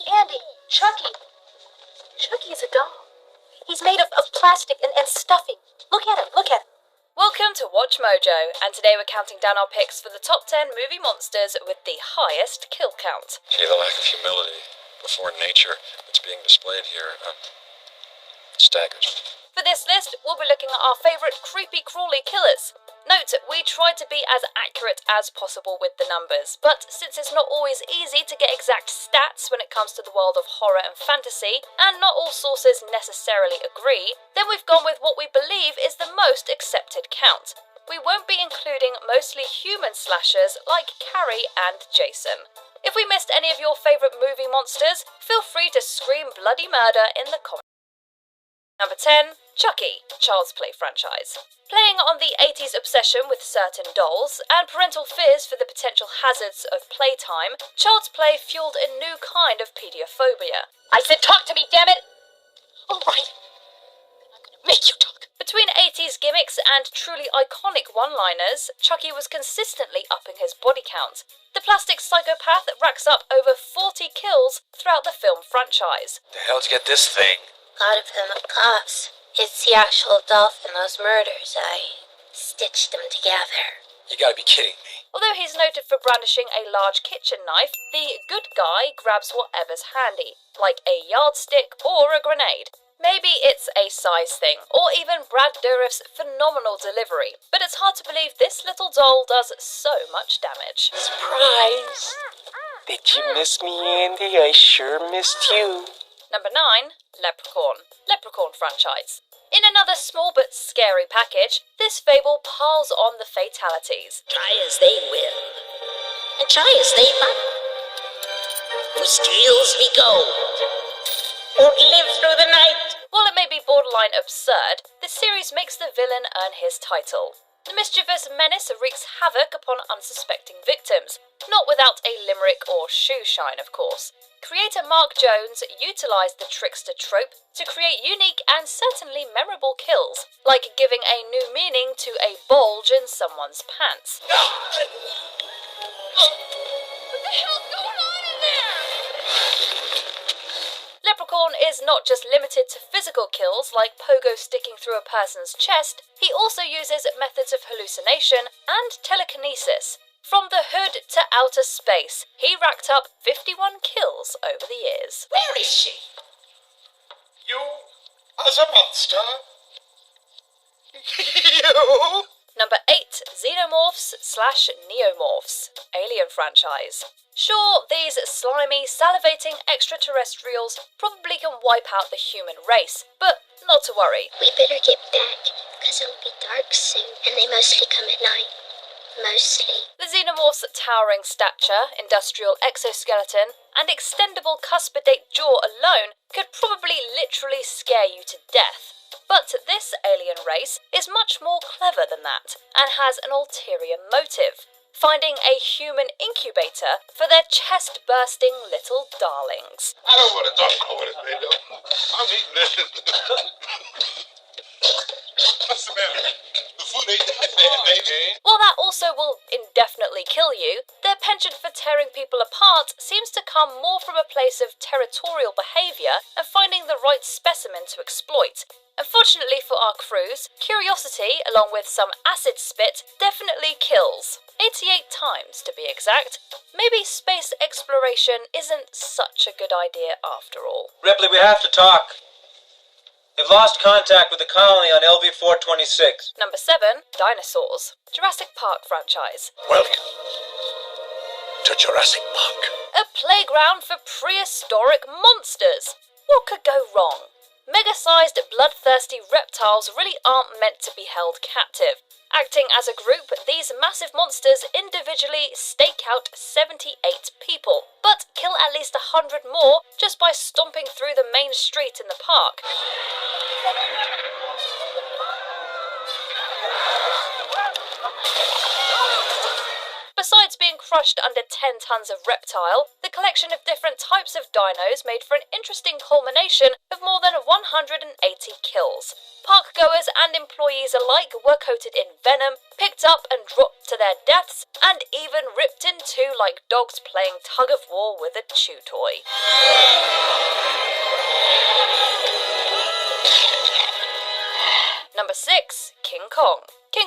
Andy, Chucky. Chucky is a doll. He's made of plastic and stuffing. Look at him, look at him. Welcome to Watch Mojo, and today we're counting down our picks for the top 10 movie monsters with the highest kill count. Gee, the lack of humility before nature that's being displayed here staggers. For this list, we'll be looking at our favourite creepy crawly killers. Note, we tried to be as accurate as possible with the numbers, but since it's not always easy to get exact stats when it comes to the world of horror and fantasy, and not all sources necessarily agree, then we've gone with what we believe is the most accepted count. We won't be including mostly human slashers like Carrie and Jason. If we missed any of your favourite movie monsters, feel free to scream bloody murder in the comments. Number 10, Chucky, Child's Play franchise. Playing on the 80s obsession with certain dolls, and parental fears for the potential hazards of playtime, Child's Play fueled a new kind of pediophobia. I said talk to me, damn it! All right. I'm gonna make you talk. Between 80s gimmicks and truly iconic one-liners, Chucky was consistently upping his body count. The plastic psychopath racks up over 40 kills throughout the film franchise. The hell'd you get this thing? Got it from the cops. It's the actual doll from those murders. I stitched them together. You gotta be kidding me. Although he's noted for brandishing a large kitchen knife, the good guy grabs whatever's handy, like a yardstick or a grenade. Maybe it's a size thing, or even Brad Dourif's phenomenal delivery, but it's hard to believe this little doll does so much damage. Surprise! Did you miss me, Andy? I sure missed you. Number 9, Leprechaun franchise. In another small but scary package, this fable piles on the fatalities. Try as they will, and try as they might. Who steals me gold won't live through the night. While it may be borderline absurd, this series makes the villain earn his title. The mischievous menace wreaks havoc upon unsuspecting victims, not without a limerick or shoe shine, of course. Creator Mark Jones utilised the trickster trope to create unique and certainly memorable kills, like giving a new meaning to a bulge in someone's pants. What the hell's going on in there? Leprechaun is not just limited to physical kills like pogo sticking through a person's chest, he also uses methods of hallucination and telekinesis. From the hood to outer space, he racked up 51 kills over the years. Where is she? You as a monster? You? Number 8, Xenomorphs/Neomorphs, Alien franchise. Sure, these slimy, salivating extraterrestrials probably can wipe out the human race, but not to worry. We better get back, because it'll be dark soon, and they mostly come at night. Mostly. The Xenomorph's towering stature, industrial exoskeleton, and extendable cuspidate jaw alone could probably literally scare you to death. But this alien race is much more clever than that, and has an ulterior motive: finding a human incubator for their chest-bursting little darlings. I don't want to talk about it, man. I'm eating this. What's the matter? The food ain't that bad, baby. While that also will indefinitely kill you, their penchant for tearing people apart seems to come more from a place of territorial behaviour and finding the right specimen to exploit. Unfortunately for our crews, curiosity, along with some acid spit, definitely kills. 88 times, to be exact. Maybe space exploration isn't such a good idea after all. Ripley, we have to talk. We've lost contact with the colony on LV-426. Number 7, Dinosaurs, Jurassic Park franchise. Welcome to Jurassic Park. A playground for prehistoric monsters. What could go wrong? Mega-sized, bloodthirsty reptiles really aren't meant to be held captive. Acting as a group, these massive monsters individually stake out 78 people, but kill at least 100 more just by stomping through the main street in the park. Besides being crushed under 10 tons of reptile, the collection of different types of dinos made for an interesting culmination of more than 180 kills. Park-goers and employees alike were coated in venom, picked up and dropped to their deaths, and even ripped in two like dogs playing tug-of-war with a chew toy.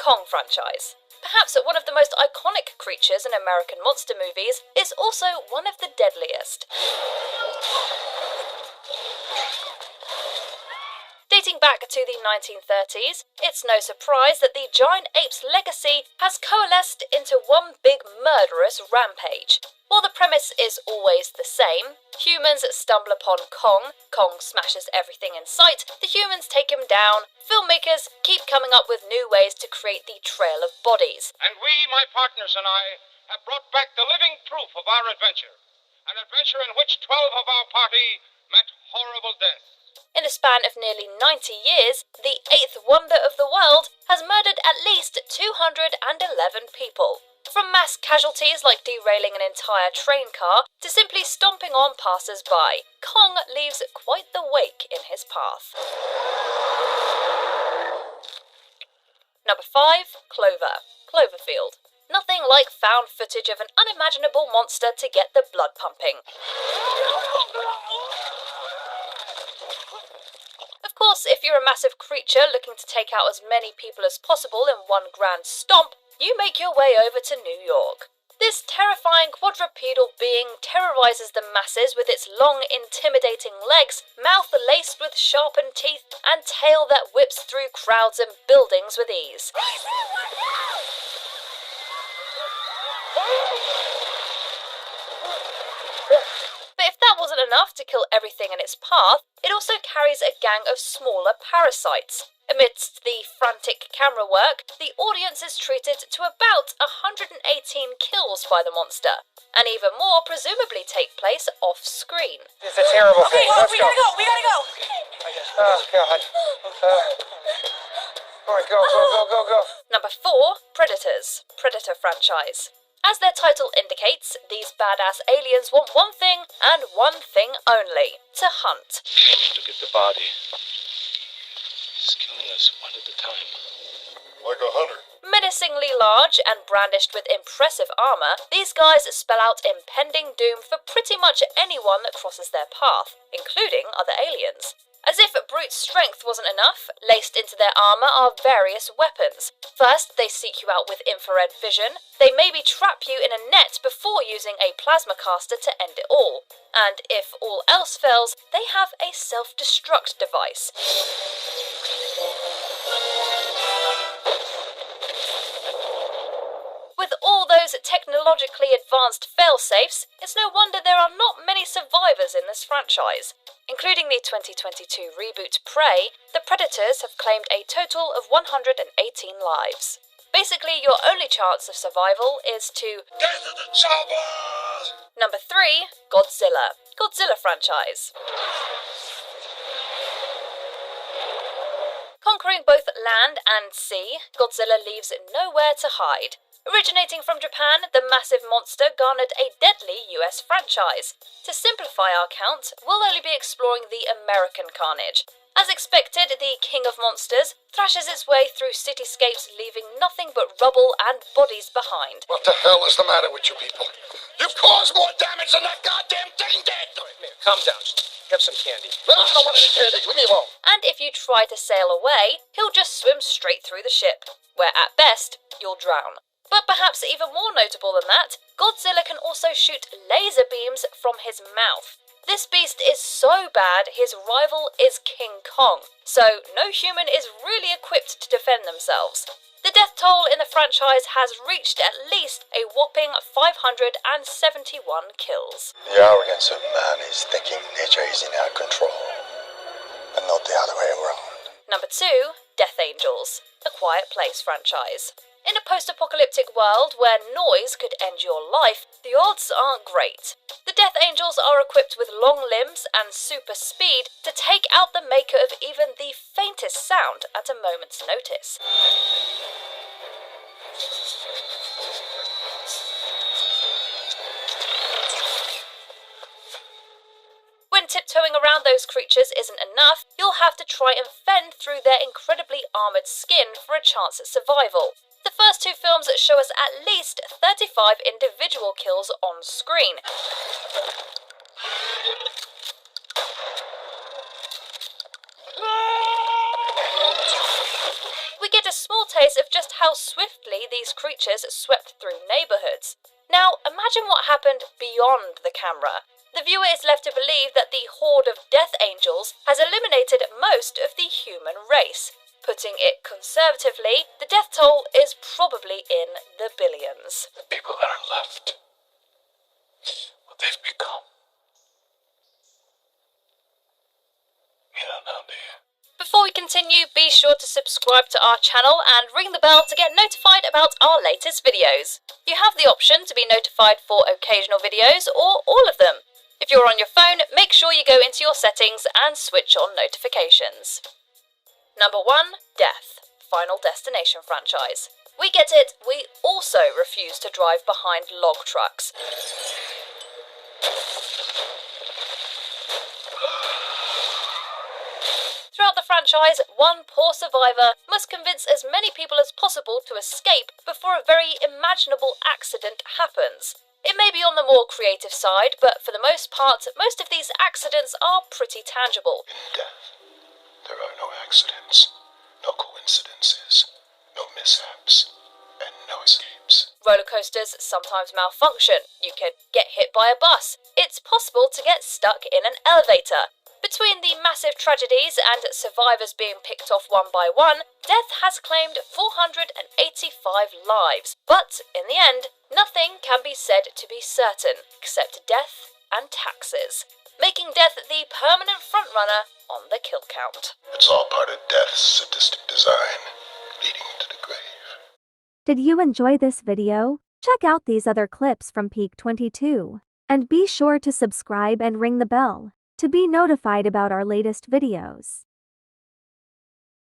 Kong franchise. Perhaps one of the most iconic creatures in American monster movies is also one of the deadliest. Dating back to the 1930s, it's no surprise that the giant ape's legacy has coalesced into one big murderous rampage. While the premise is always the same, humans stumble upon Kong, Kong smashes everything in sight, the humans take him down, filmmakers keep coming up with new ways to create the trail of bodies. And we, my partners and I, have brought back the living proof of our adventure. An adventure in which 12 of our party met horrible death. In the span of nearly 90 years, the eighth wonder of the world has murdered at least 211 people. From mass casualties like derailing an entire train car to simply stomping on passers-by, Kong leaves quite the wake in his path. Number 5. Clover. Cloverfield. Nothing like found footage of an unimaginable monster to get the blood pumping. Of course, if you're a massive creature looking to take out as many people as possible in one grand stomp, you make your way over to New York. This terrifying quadrupedal being terrorizes the masses with its long, intimidating legs, mouth laced with sharpened teeth, and tail that whips through crowds and buildings with ease. But if that wasn't enough to kill everything in its path, it also carries a gang of smaller parasites. Amidst the frantic camera work, the audience is treated to about 118 kills by the monster, and even more presumably take place off-screen. It's a terrible thing. Let's go. We gotta go! Oh, God. All right, go. Number 4. Predators. Predator franchise. As their title indicates, these badass aliens want one thing, and one thing only: to hunt. Came in to get the body. He's killing us one at a time. Like a hunter. Menacingly large and brandished with impressive armor, these guys spell out impending doom for pretty much anyone that crosses their path, including other aliens. As if brute strength wasn't enough, laced into their armor are various weapons. First, they seek you out with infrared vision. They maybe trap you in a net before using a plasma caster to end it all. And if all else fails, they have a self-destruct device. With all those technologically advanced fail-safes, it's no wonder there are not many survivors in this franchise. Including the 2022 reboot Prey, the Predators have claimed a total of 118 lives. Basically, your only chance of survival is to... Death of the choppers! Number 3. Godzilla. Godzilla franchise. Conquering both land and sea, Godzilla leaves nowhere to hide. Originating from Japan, the massive monster garnered a deadly US franchise. To simplify our count, we'll only be exploring the American carnage. As expected, the King of Monsters thrashes its way through cityscapes, leaving nothing but rubble and bodies behind. What the hell is the matter with you people? You've caused more damage than that goddamn thing did! Calm down. Have some candy. No, I don't want any candy. Leave me alone. And if you try to sail away, he'll just swim straight through the ship, where at best, you'll drown. But perhaps even more notable than that, Godzilla can also shoot laser beams from his mouth. This beast is so bad, his rival is King Kong, so no human is really equipped to defend themselves. The death toll in the franchise has reached at least a whopping 571 kills. The arrogance of man is thinking nature is in our control, and not the other way around. Number 2. Death Angels, the Quiet Place franchise. In a post-apocalyptic world where noise could end your life, the odds aren't great. The Death Angels are equipped with long limbs and super speed to take out the maker of even the faintest sound at a moment's notice. When tiptoeing around those creatures isn't enough, you'll have to try and fend through their incredibly armoured skin for a chance at survival. The first 2 films show us at least 35 individual kills on screen. We get a small taste case of just how swiftly these creatures swept through neighborhoods. Now, imagine what happened beyond the camera. The viewer is left to believe that the horde of death angels has eliminated most of the human race. Putting it conservatively, the death toll is probably in the billions. The people that are left, what they've become. You don't know, do you? Before we continue, be sure to subscribe to our channel and ring the bell to get notified about our latest videos. You have the option to be notified for occasional videos or all of them. If you're on your phone, make sure you go into your settings and switch on notifications. Number 1. Death. Final Destination franchise. We get it, we also refuse to drive behind log trucks. Throughout the franchise, one poor survivor must convince as many people as possible to escape before a very imaginable accident happens. It may be on the more creative side, but for the most part, most of these accidents are pretty tangible. In death, there are no accidents, no coincidences, no mishaps, and no escapes. Roller coasters sometimes malfunction. You can get hit by a bus. It's possible to get stuck in an elevator. Between the massive tragedies and survivors being picked off one by one, death has claimed 485 lives. But in the end, nothing can be said to be certain, except death and taxes, making death the permanent frontrunner on the kill count. It's all part of death's sadistic design, leading to the grave. Did you enjoy this video? Check out these other clips from Peak 22. And be sure to subscribe and ring the bell to be notified about our latest videos.